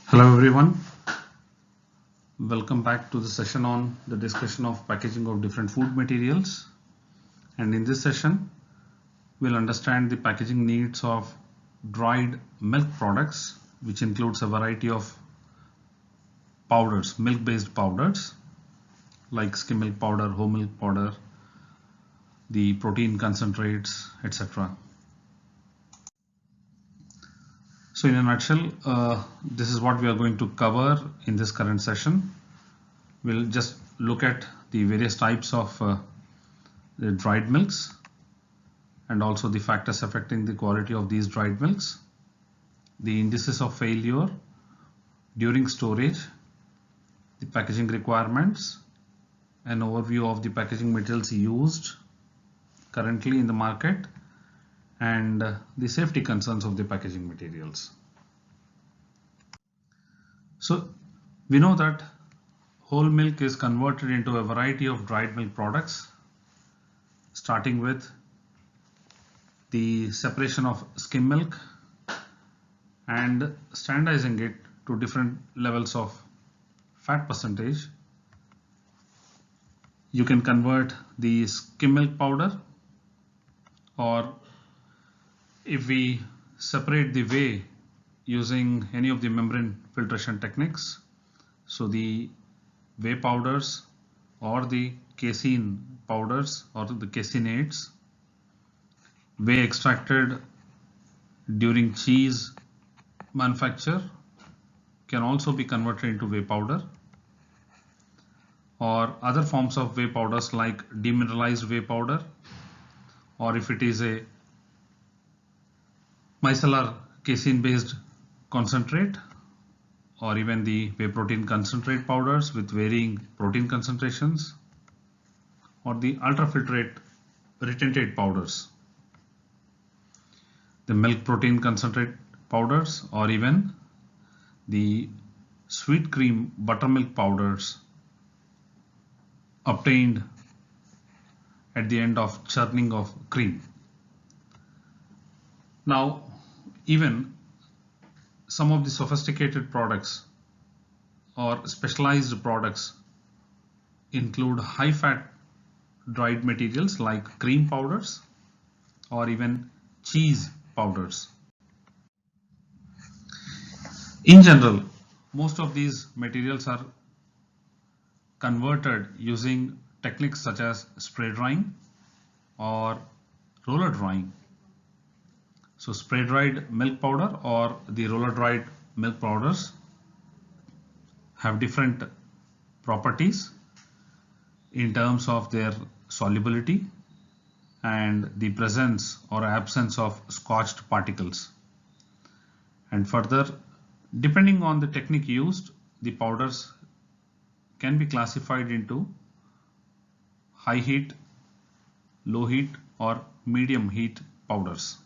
Hello everyone, welcome back to the session on the discussion of packaging of different food materials. And in this session we'll understand the packaging needs of dried milk products, which includes a variety of powders, milk based powders like skim milk powder, whole milk powder, the protein concentrates, etc. So in a nutshell, this is what we are going to cover in this current session. We'll just look at the various types of the dried milks and also the factors affecting the quality of these dried milks, the indices of failure during storage, the packaging requirements, an overview of the packaging materials used currently in the market, and the safety concerns of the packaging materials. So we know that whole milk is converted into a variety of dried milk products, starting with the separation of skim milk and standardizing it to different levels of fat percentage. You can convert the skim milk powder, or if we separate the whey using any of the membrane filtration techniques, so the whey powders or the casein powders or the caseinates, whey extracted during cheese manufacture can also be converted into whey powder, or other forms of whey powders like demineralized whey powder, or if it is a micellar casein based concentrate, or even the whey protein concentrate powders with varying protein concentrations, or the ultrafiltrate retentate powders, the milk protein concentrate powders, or even the sweet cream buttermilk powders obtained at the end of churning of cream. Now, even some of the sophisticated products or specialized products include high fat dried materials like cream powders or even cheese powders. In general, most of these materials are converted using techniques such as spray drying or roller drying. So spray dried milk powder or the roller dried milk powders have different properties in terms of their solubility and the presence or absence of scorched particles. And further, depending on the technique used, the powders can be classified into high heat, low heat, or medium heat powders.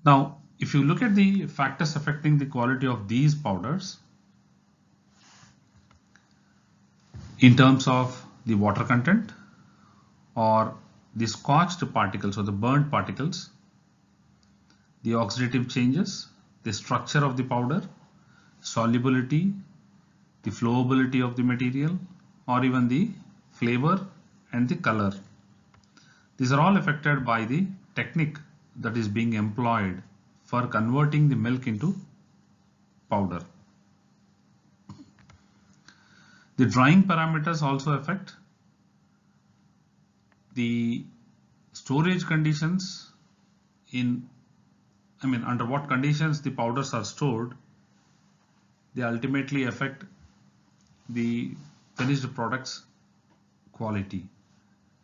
Now, if you look at the factors affecting the quality of these powders in terms of the water content or the scorched particles or the burnt particles, the oxidative changes, the structure of the powder, solubility, the flowability of the material, or even the flavor and the color. These are all affected by the technique that is being employed for converting the milk into powder. The drying parameters also affect the storage conditions under what conditions the powders are stored. They ultimately affect the finished product's quality.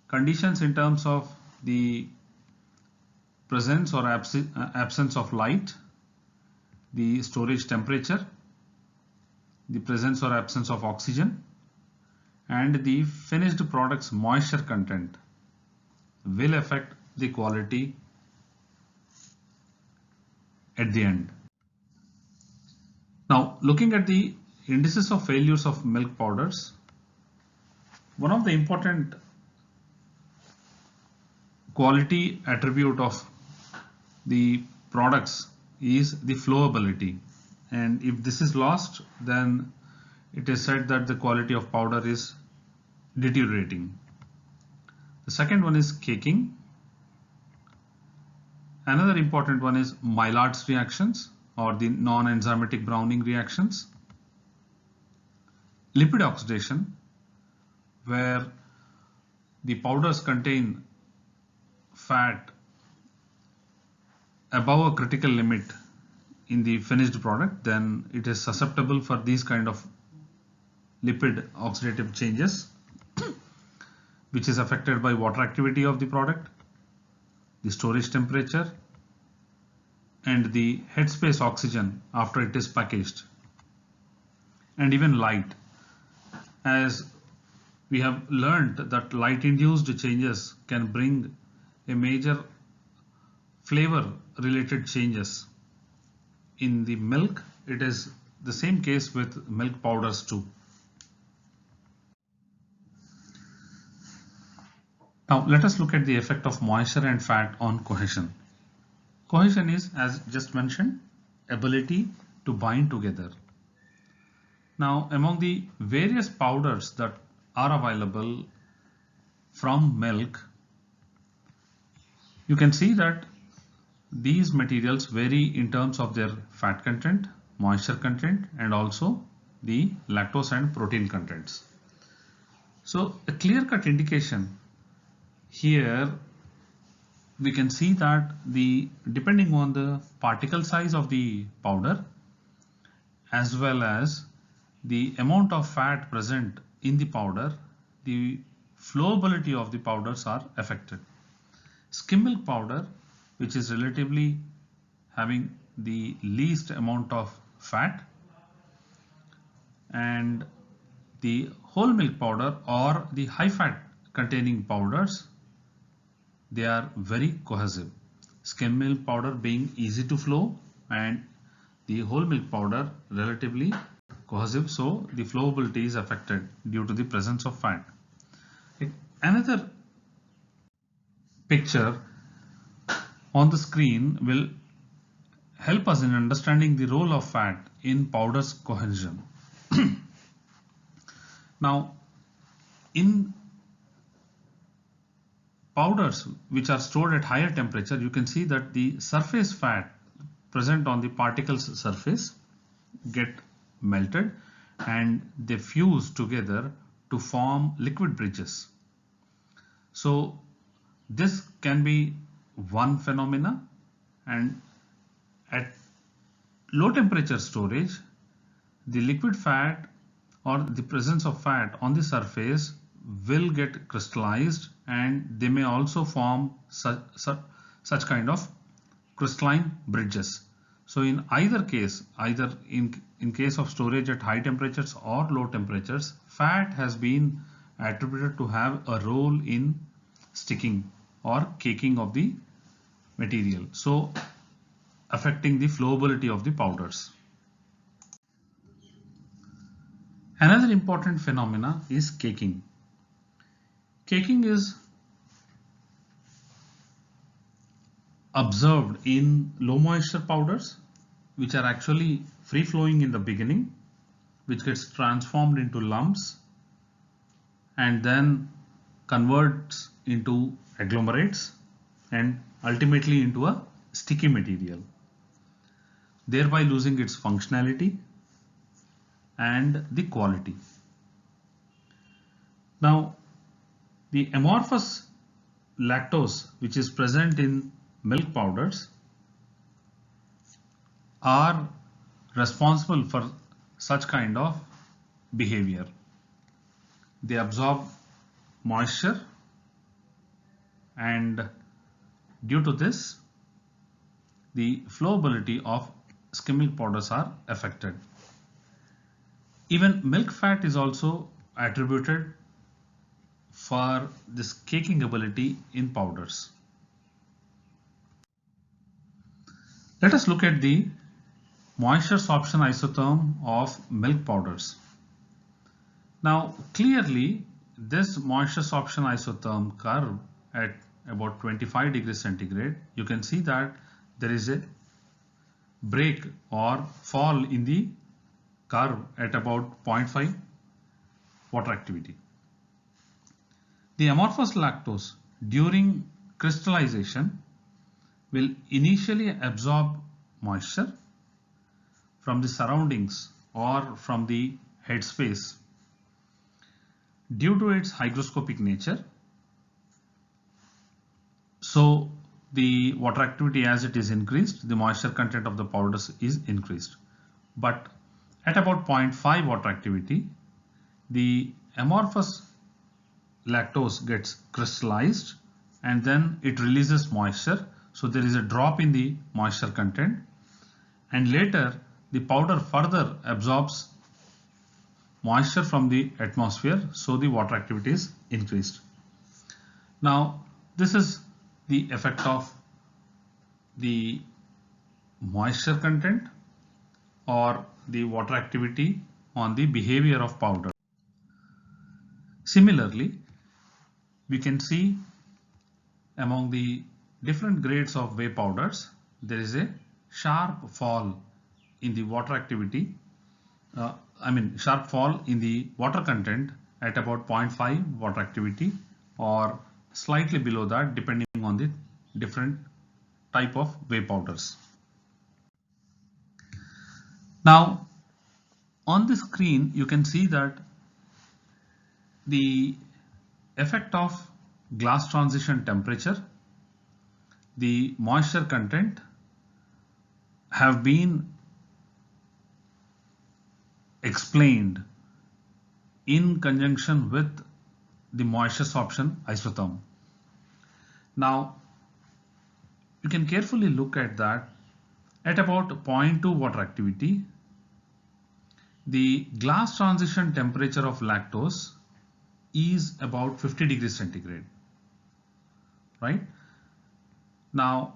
Conditions in terms of the presence or absence of light, the storage temperature, the presence or absence of oxygen, and the finished product's moisture content will affect the quality at the end. Now, looking at the indices of failures of milk powders, one of the important quality attribute of the products is the flowability, and if this is lost, then it is said that the quality of powder is deteriorating. The second one is caking. Another important one is Maillard's reactions or the non-enzymatic browning reactions. Lipid oxidation, where the powders contain fat above a critical limit in the finished product, then it is susceptible for these kind of lipid oxidative changes, which is affected by water activity of the product, the storage temperature, and the headspace oxygen after it is packaged, and even light, as we have learned that light induced changes can bring a major flavor related changes. In the milk, it is the same case with milk powders too. Now let us look at the effect of moisture and fat on cohesion. Cohesion is, as just mentioned, ability to bind together. Now, among the various powders that are available from milk, you can see that these materials vary in terms of their fat content, moisture content, and also the lactose and protein contents. So a clear-cut indication here, we can see that depending on the particle size of the powder as well as the amount of fat present in the powder, the flowability of the powders are affected. Skim milk powder, which is relatively having the least amount of fat, and the whole milk powder or the high fat containing powders, they are very cohesive. Skim milk powder being easy to flow and the whole milk powder relatively cohesive, so the flowability is affected due to the presence of fat. Another picture on the screen will help us in understanding the role of fat in powder's cohesion. Now, in powders which are stored at higher temperature, you can see that the surface fat present on the particle's surface get melted and they fuse together to form liquid bridges. So this can be one phenomena, and at low temperature storage, the liquid fat or the presence of fat on the surface will get crystallized, and they may also form such kind of crystalline bridges. So in either case, either in case of storage at high temperatures or low temperatures, fat has been attributed to have a role in sticking or caking of the material, so affecting the flowability of the powders. Another important phenomena is caking. Caking is observed in low moisture powders, which are actually free flowing in the beginning, which gets transformed into lumps and then converts into agglomerates and ultimately into a sticky material, thereby losing its functionality and the quality. Now, the amorphous lactose which is present in milk powders are responsible for such kind of behavior. They absorb moisture, and due to this, the flowability of skim milk powders are affected. Even milk fat is also attributed for this caking ability in powders. Let us look at the moisture sorption isotherm of milk powders. Now clearly this moisture sorption isotherm curve at about 25 degrees centigrade, you can see that there is a break or fall in the curve at about 0.5 water activity. The amorphous lactose during crystallization will initially absorb moisture from the surroundings or from the headspace. Due to its hygroscopic nature, so the water activity, as it is increased, the moisture content of the powders is increased. But at about 0.5 water activity, the amorphous lactose gets crystallized and then it releases moisture. So there is a drop in the moisture content, and later the powder further absorbs moisture from the atmosphere, so the water activity is increased. Now this is the effect of the moisture content or the water activity on the behavior of powder. Similarly, we can see among the different grades of whey powders, there is a sharp fall in the water activity, sharp fall in the water content at about 0.5 water activity or slightly below that, depending on the different type of whey powders. Now on the screen you can see that the effect of glass transition temperature, the moisture content have been explained in conjunction with the moisture sorption isotherm. Now you can carefully look at that. At about 0.2 water activity, the glass transition temperature of lactose is about 50 degrees centigrade, right? Now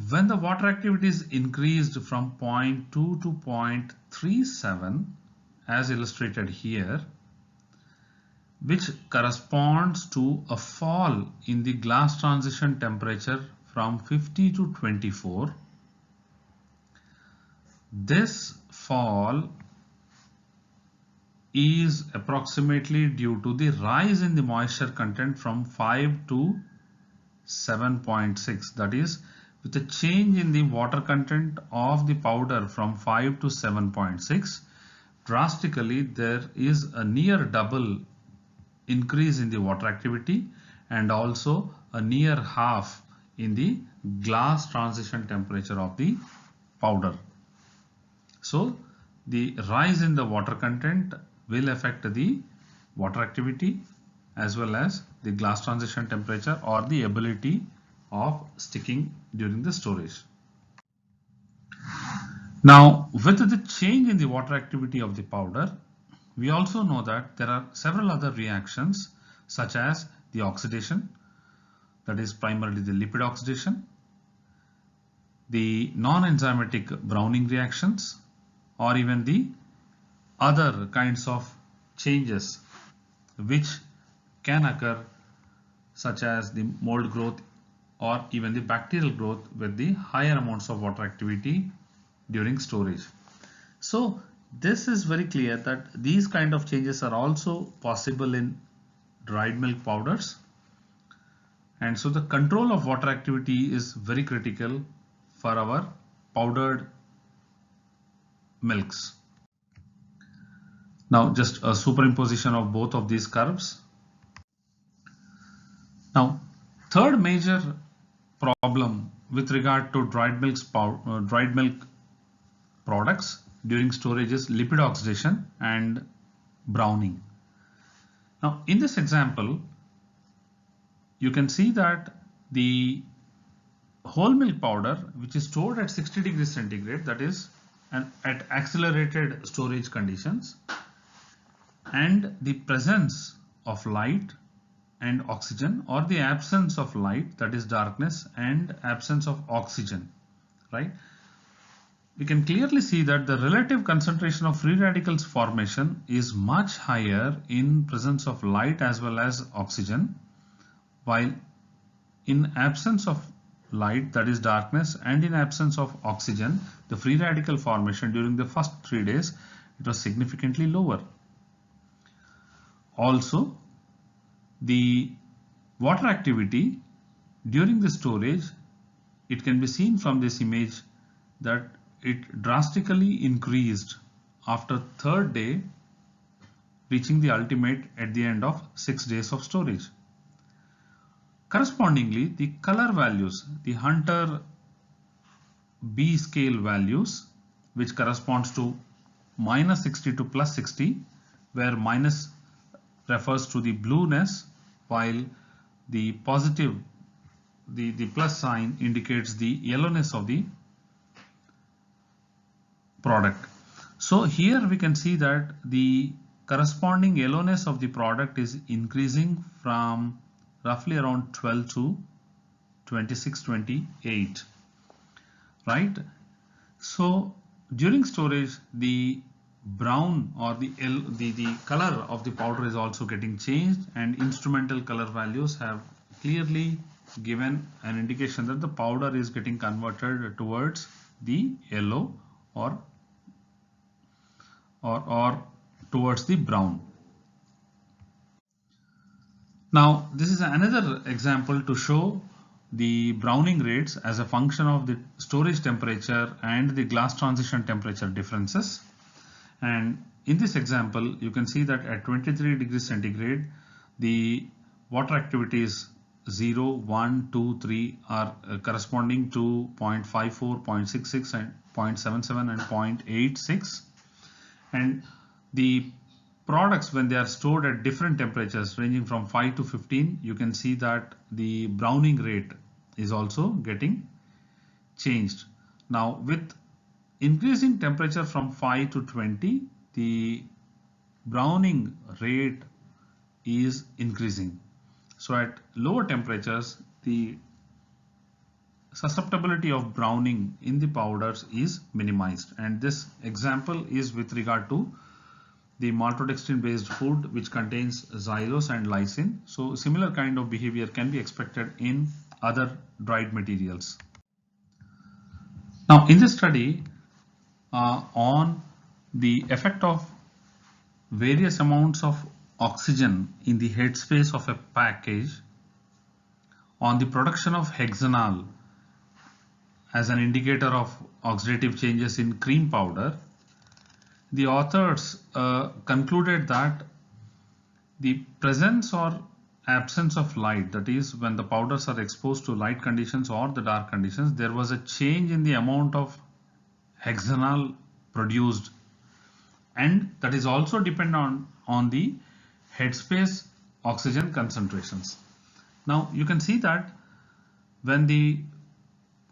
when the water activity is increased from 0.2 to 0.37, as illustrated here, which corresponds to a fall in the glass transition temperature from 50 to 24. This fall is approximately due to the rise in the moisture content from 5 to 7.6. That is, with a change in the water content of the powder from 5 to 7.6, drastically there is a near double increase in the water activity and also a near half in the glass transition temperature of the powder. So the rise in the water content will affect the water activity as well as the glass transition temperature or the ability of sticking during the storage. Now with the change in the water activity of the powder, we also know that there are several other reactions such as the oxidation, that is primarily the lipid oxidation, the non-enzymatic browning reactions, or even the other kinds of changes which can occur, such as the mold growth or even the bacterial growth with the higher amounts of water activity during storage. So this is very clear that these kind of changes are also possible in dried milk powders, and so the control of water activity is very critical for our powdered milks. Now just a superimposition of both of these curves. Now third major problem with regard to dried milk products during storage is lipid oxidation and browning. Now in this example you can see that the whole milk powder, which is stored at 60 degrees centigrade, that is at accelerated storage conditions, and the presence of light and oxygen, or the absence of light, that is darkness, and absence of oxygen, right? We can clearly see that the relative concentration of free radicals formation is much higher in presence of light as well as oxygen, while in absence of light, that is darkness, and in absence of oxygen, the free radical formation during the first 3 days, it was significantly lower. Also, the water activity during the storage, it can be seen from this image that it drastically increased after 3rd day, reaching the ultimate at the end of 6 days of storage. Correspondingly, the color values, the Hunter B scale values, which corresponds to -60 to +60, where minus refers to the blueness, while the positive, the plus sign indicates the yellowness of the product. So here we can see that the corresponding yellowness of the product is increasing from roughly around 12 to 26, 28, right? So during storage, the brown or the color of the powder is also getting changed, and instrumental color values have clearly given an indication that the powder is getting converted towards the yellow or towards the brown. Now this is another example to show the browning rates as a function of the storage temperature and the glass transition temperature differences. And in this example, you can see that at 23 degrees centigrade, the water activity is 0, 1, 2, 3 are corresponding to 0.54, 0.66 and 0.77 and 0.86. And the products, when they are stored at different temperatures ranging from 5 to 15, you can see that the browning rate is also getting changed. Now with increasing temperature from 5 to 20, the browning rate is increasing. So at lower temperatures, the susceptibility of browning in the powders is minimized. And this example is with regard to the maltodextrin based food which contains xylose and lysine. So similar kind of behavior can be expected in other dried materials. Now in this study on the effect of various amounts of oxygen in the headspace of a package on the production of hexanal as an indicator of oxidative changes in cream powder, the authors concluded that the presence or absence of light, that is when the powders are exposed to light conditions or the dark conditions, there was a change in the amount of hexanal produced, and that is also dependent on the headspace oxygen concentrations. Now you can see that when the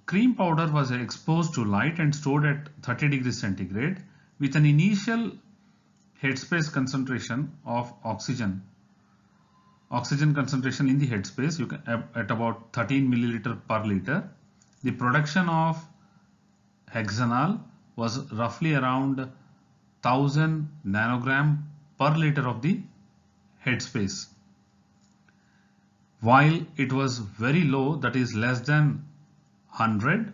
cream powder was exposed to light and stored at 30 degrees centigrade with an initial headspace concentration of oxygen concentration in the headspace at about 13 milliliter per liter, the production of hexanal was roughly around 1000 nanogram per liter of the headspace, while it was very low, that is less than 100,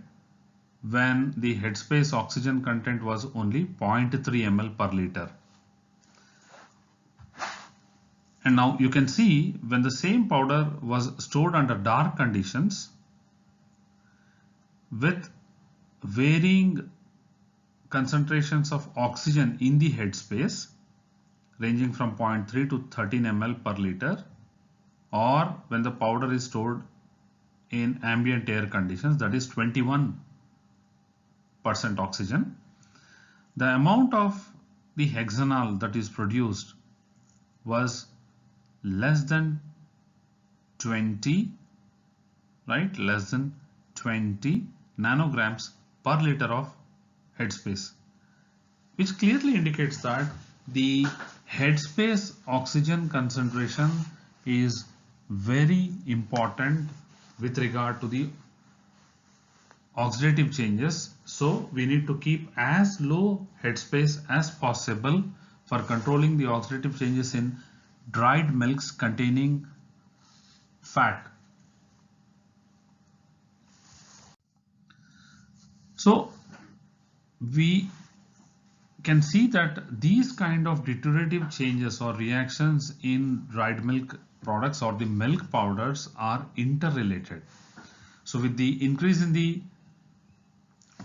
when the headspace oxygen content was only 0.3 ml per liter. And now you can see when the same powder was stored under dark conditions with varying concentrations of oxygen in the headspace ranging from 0.3 to 13 ml per liter, or when the powder is stored in ambient air conditions, that is 21% oxygen, the amount of the hexanal that is produced was less than 20, right, less than 20 nanograms per liter of headspace, which clearly indicates that the headspace oxygen concentration is very important with regard to the oxidative changes. So we need to keep as low headspace as possible for controlling the oxidative changes in dried milks containing fat. So we can see that these kind of deteriorative changes or reactions in dried milk products or the milk powders are interrelated. So with the increase in the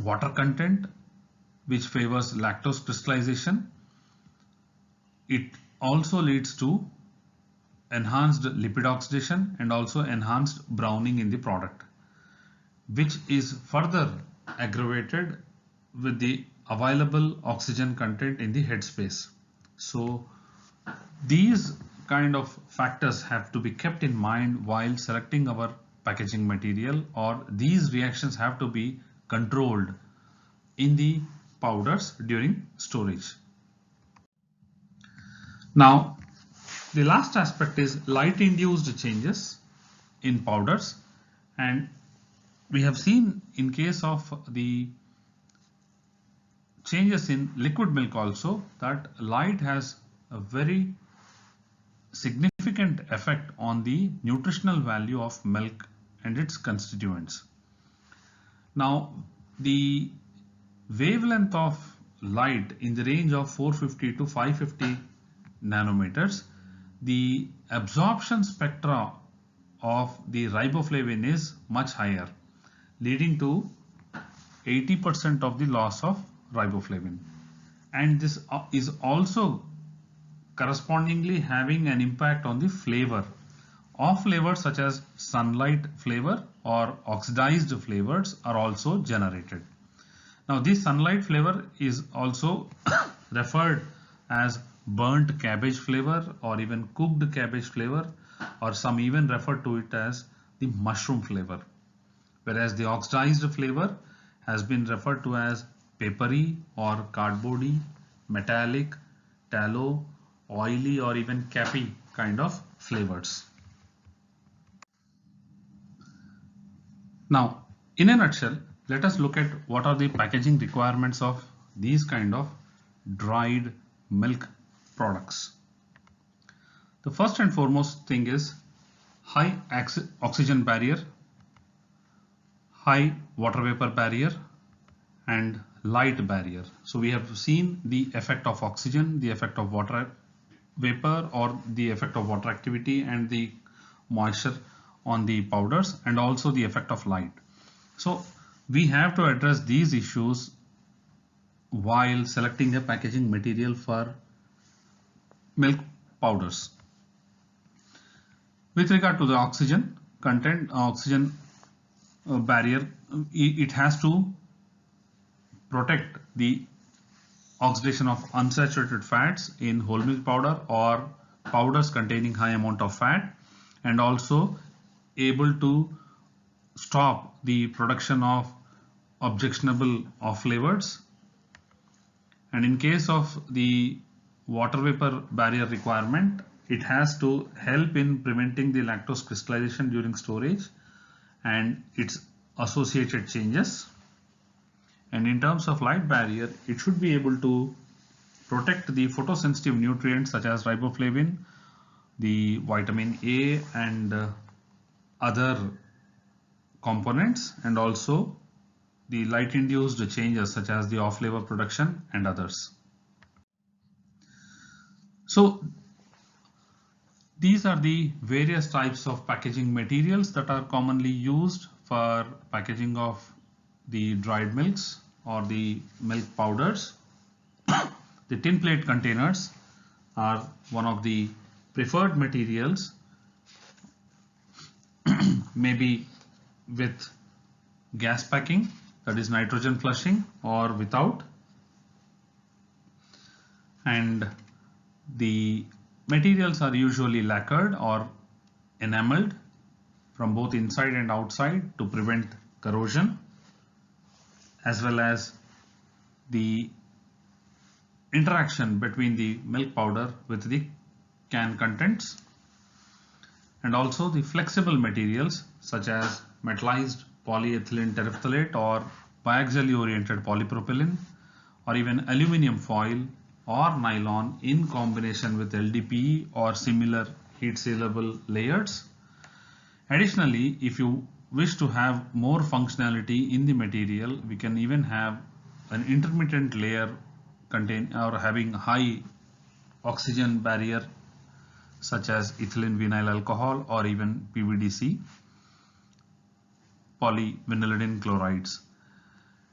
water content, which favors lactose crystallization, it also leads to enhanced lipid oxidation and also enhanced browning in the product, which is further aggravated with the available oxygen content in the headspace. So these kind of factors have to be kept in mind while selecting our packaging material, or these reactions have to be controlled in the powders during storage. Now, the last aspect is light induced changes in powders, and we have seen in case of the changes in liquid milk also that light has a very significant effect on the nutritional value of milk and its constituents. Now, the wavelength of light in the range of 450 to 550 nanometers, the absorption spectra of the riboflavin is much higher, leading to 80% of the loss of riboflavin. And this is also correspondingly having an impact on the flavor. Off flavors such as sunlight flavor or oxidized flavors are also generated. Now this sunlight flavor is also referred as burnt cabbage flavor or even cooked cabbage flavor, or some even refer to it as the mushroom flavor, whereas the oxidized flavor has been referred to as papery or cardboardy, metallic, tallow, oily, or even cappy kind of flavors. Now, in a nutshell, let us look at what are the packaging requirements of these kind of dried milk products. The first and foremost thing is high oxygen barrier, high water vapor barrier, and light barrier. So we have seen the effect of oxygen, the effect of water vapor, or the effect of water activity and the moisture on the powders, and also the effect of light. So we have to address these issues while selecting a packaging material for milk powders. With regard to the oxygen content, oxygen barrier, it has to protect the oxidation of unsaturated fats in whole milk powder or powders containing high amount of fat, and also able to stop the production of objectionable off flavors. And in case of the water vapor barrier requirement, it has to help in preventing the lactose crystallization during storage and its associated changes. And in terms of light barrier, it should be able to protect the photosensitive nutrients such as riboflavin, the vitamin A, and other components, and also the light induced changes such as the off flavor production and others. So these are the various types of packaging materials that are commonly used for packaging of the dried milks or the milk powders. The tin plate containers are one of the preferred materials, maybe with gas packing, that is nitrogen flushing, or without. And the materials are usually lacquered or enameled from both inside and outside to prevent corrosion, as well as the interaction between the milk powder with the can contents, and also the flexible materials such as metallized polyethylene terephthalate or biaxially oriented polypropylene, or even aluminum foil or nylon in combination with LDPE or similar heat sealable layers. Additionally, if you wish to have more functionality in the material, we can even have an intermittent layer contain or having high oxygen barrier such as ethylene vinyl alcohol or even PVDC, polyvinylidene chlorides.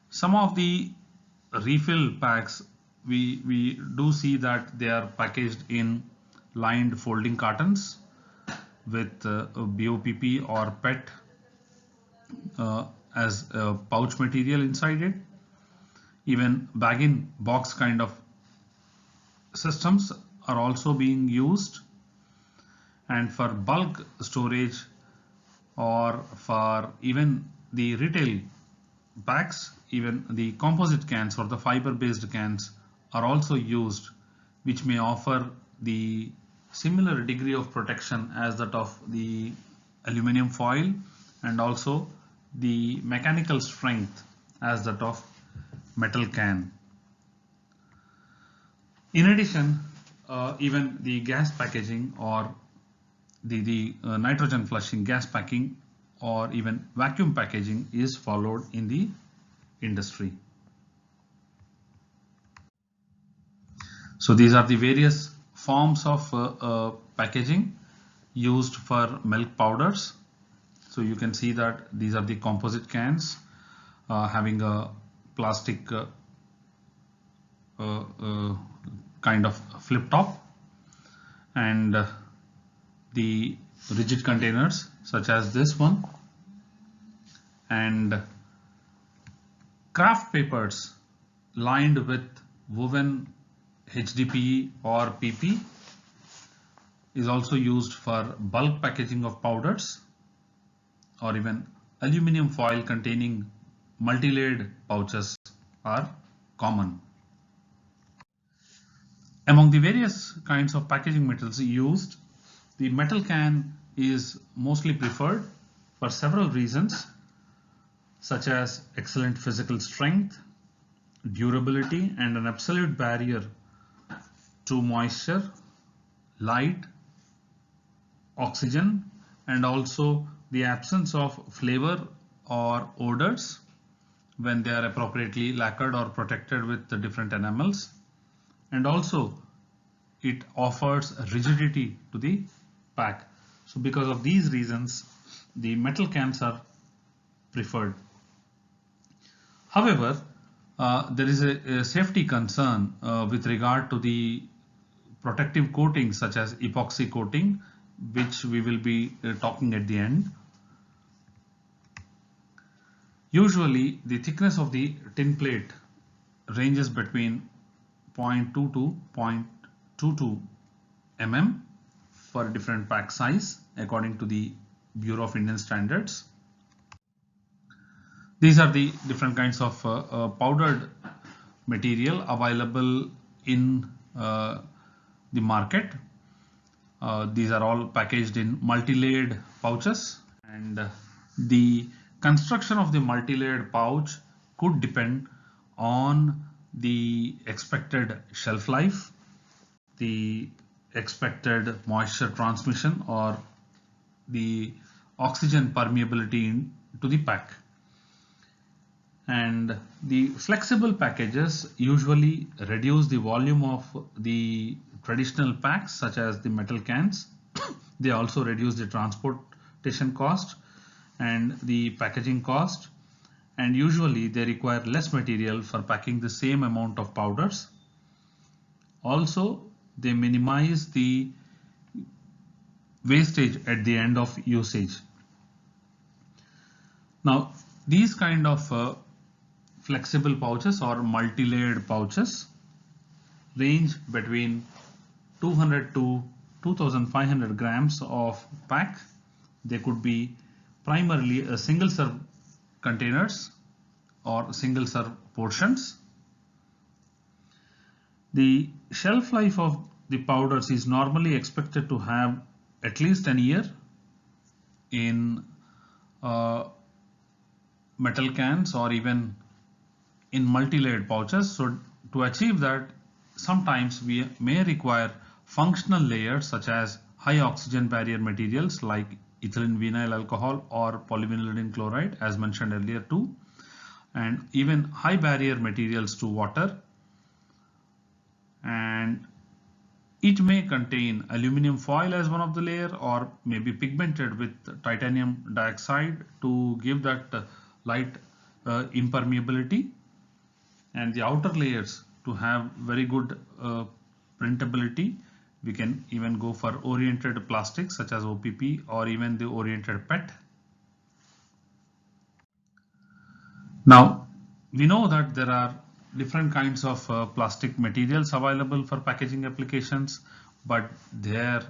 Some of the refill packs we do see that they are packaged in lined folding cartons with BOPP or PET as a pouch material inside it. Even bag-in-box kind of systems are also being used, and for bulk storage or for even the retail packs, even the composite cans or the fiber-based cans are also used, which may offer the similar degree of protection as that of the aluminum foil and also the mechanical strength as that of metal can. In addition, even the gas packaging or the nitrogen flushing gas packing or even vacuum packaging is followed in the industry. So these are the various forms of packaging used for milk powders. So you can see that these are the composite cans having a plastic kind of flip top, and the rigid containers such as this one, and craft papers lined with woven HDPE or PP is also used for bulk packaging of powders, or even aluminum foil containing multi-layered pouches are common. Among the various kinds of packaging metals used, the metal can is mostly preferred for several reasons, such as excellent physical strength, durability, and an absolute barrier to moisture, light, oxygen, and also the absence of flavor or odors when they are appropriately lacquered or protected with the different enamels, and also it offers rigidity to the pack. So because of these reasons, the metal cans are preferred. However, there is a safety concern with regard to the protective coating such as epoxy coating, which we will be talking at the end. Usually the thickness of the tin plate ranges between 0.2 to 0.22 mm for different pack size according to the Bureau of Indian Standards. These are the different kinds of powdered material available in the market. These are all packaged in multi-layered pouches, and the construction of the multi-layered pouch could depend on the expected shelf life, the expected moisture transmission, or the oxygen permeability to the pack. And the flexible packages usually reduce the volume of the traditional packs such as the metal cans. They also reduce the transportation cost and the packaging cost, and usually they require less material for packing the same amount of powders. Also, they minimize the wastage at the end of usage. Now, these kind of flexible pouches or multi-layered pouches range between 200 to 2500 grams of pack. They could be primarily a single serve containers or single serve portions. The shelf life of the powders is normally expected to have at least an year in metal cans or even in multi-layered pouches. So to achieve that, sometimes we may require functional layers such as high oxygen barrier materials like ethylene vinyl alcohol or polyvinylidene chloride as mentioned earlier too, and even high barrier materials to water, and it may contain aluminum foil as one of the layer or may be pigmented with titanium dioxide to give that light impermeability, and the outer layers to have very good printability. We can even go for oriented plastics such as OPP or even the oriented PET. Now we know that there are different kinds of plastic materials available for packaging applications, but their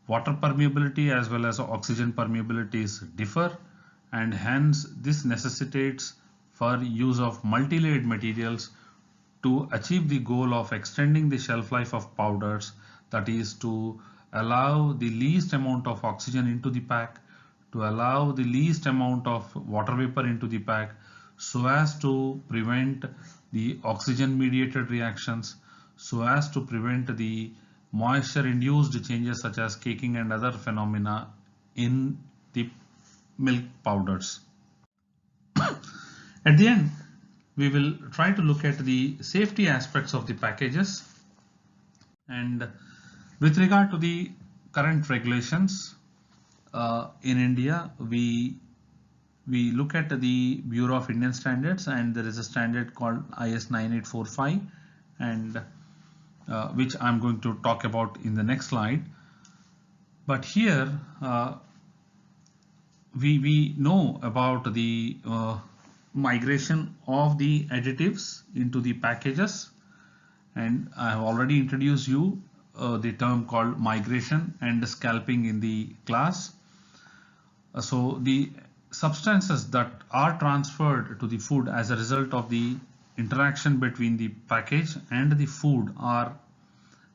water permeability as well as oxygen permeabilities differ, and hence this necessitates for use of multi-layered materials to achieve the goal of extending the shelf life of powders, that is to allow the least amount of oxygen into the pack, to allow the least amount of water vapor into the pack, so as to prevent the oxygen mediated reactions, so as to prevent the moisture induced changes such as caking and other phenomena in the milk powders. At the end, we will try to look at the safety aspects of the packages, and with regard to the current regulations in India, we look at the Bureau of Indian Standards, and there is a standard called IS 9845, and which I'm going to talk about in the next slide. But here we know about the migration of the additives into the packages, and I have already introduced you the term called migration and scalping in the class. So the substances that are transferred to the food as a result of the interaction between the package and the food are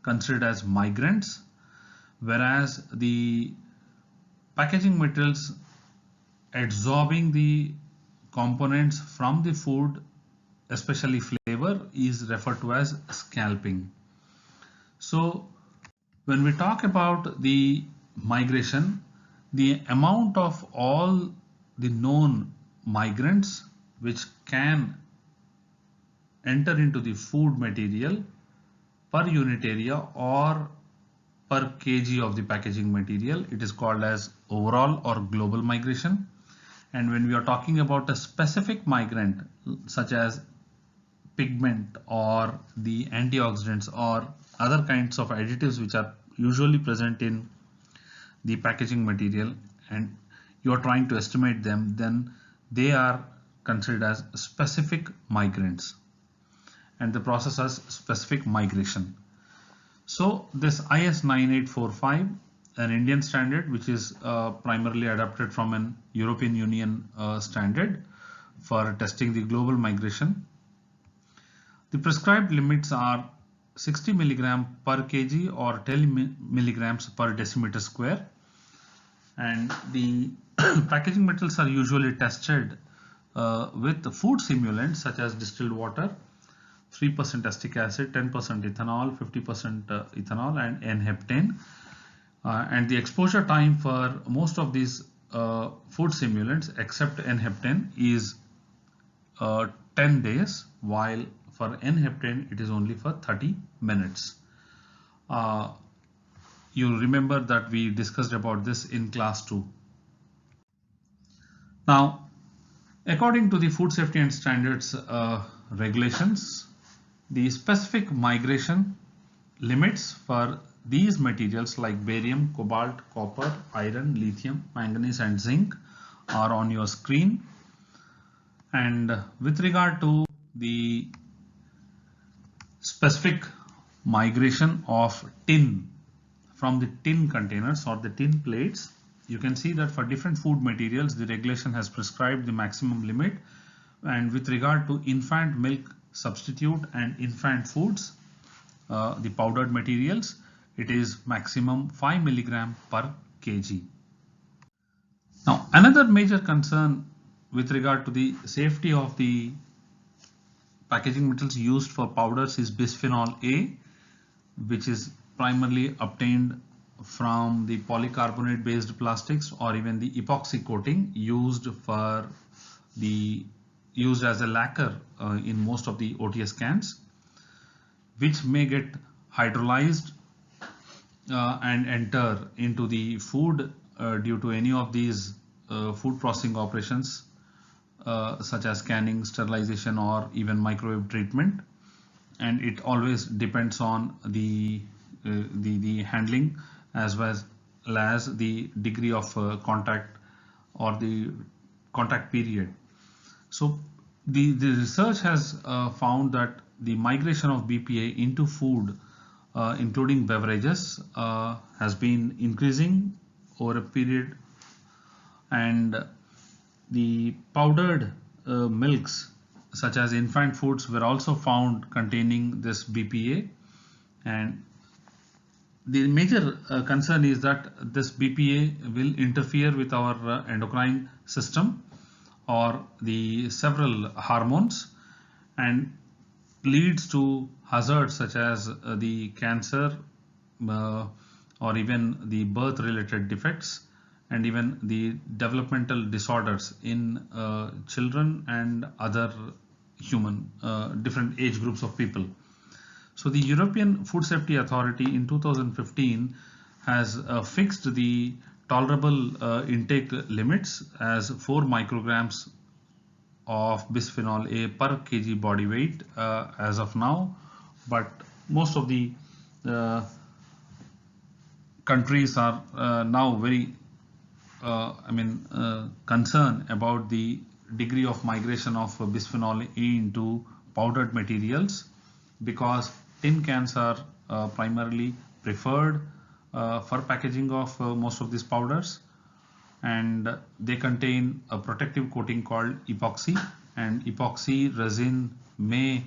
considered as migrants, whereas the packaging materials absorbing the components from the food, especially flavor, is referred to as scalping. So when we talk about the migration, the amount of all the known migrants which can enter into the food material per unit area or per kg of the packaging material, it is called as overall or global migration. And when we are talking about a specific migrant such as pigment or the antioxidants or other kinds of additives which are usually present in the packaging material, and you are trying to estimate them, then they are considered as specific migrants, and the process as specific migration. So this IS 9845, an Indian standard which is primarily adapted from an European Union standard for testing the global migration. The prescribed limits are 60 milligram per kg or 10 milligrams per decimeter square, and the packaging metals are usually tested with food simulants such as distilled water, 3% acetic acid, 10% ethanol, 50% ethanol, and N-heptane. And the exposure time for most of these food simulants except N-heptane is 10 days, while for N-heptane it is only for 30 minutes. You remember that we discussed about this in class 2. Now, according to the Food Safety and Standards regulations, the specific migration limits for these materials like barium, cobalt, copper, iron, lithium, manganese and zinc are on your screen. And with regard to the specific migration of tin from the tin containers or the tin plates, you can see that for different food materials the regulation has prescribed the maximum limit, and with regard to infant milk substitute and infant foods, the powdered materials, it is maximum 5 milligram per kg. Now another major concern with regard to the safety of the packaging materials used for powders is bisphenol A, which is primarily obtained from the polycarbonate based plastics or even the epoxy coating used as a lacquer in most of the OTS cans, which may get hydrolyzed and enter into the food due to any of these food processing operations such as canning, sterilization, or even microwave treatment. And it always depends on the handling as well as the degree of contact or the contact period. So the research has found that the migration of BPA into food, including beverages, has been increasing over a period, and the powdered milks such as infant foods were also found containing this BPA. And the major concern is that this BPA will interfere with our endocrine system or the several hormones and leads to hazards such as the cancer or even the birth related defects and even the developmental disorders in children and other human different age groups of people. So the European Food Safety Authority in 2015 has fixed the tolerable intake limits as 4 micrograms of bisphenol A per kg body weight as of now, but most of the countries are now very concerned about the degree of migration of bisphenol A into powdered materials, because tin cans are primarily preferred for packaging of most of these powders, and they contain a protective coating called epoxy, and epoxy resin may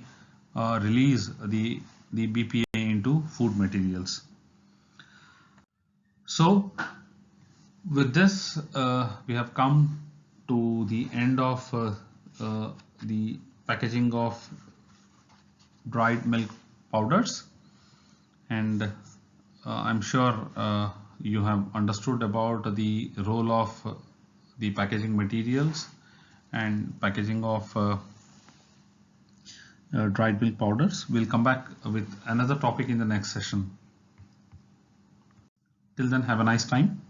release the BPA into food materials. So with this we have come to the end of the packaging of dried milk powders, and I'm sure you have understood about the role of the packaging materials and packaging of dried milk powders. We'll come back with another topic in the next session. Till then, have a nice time.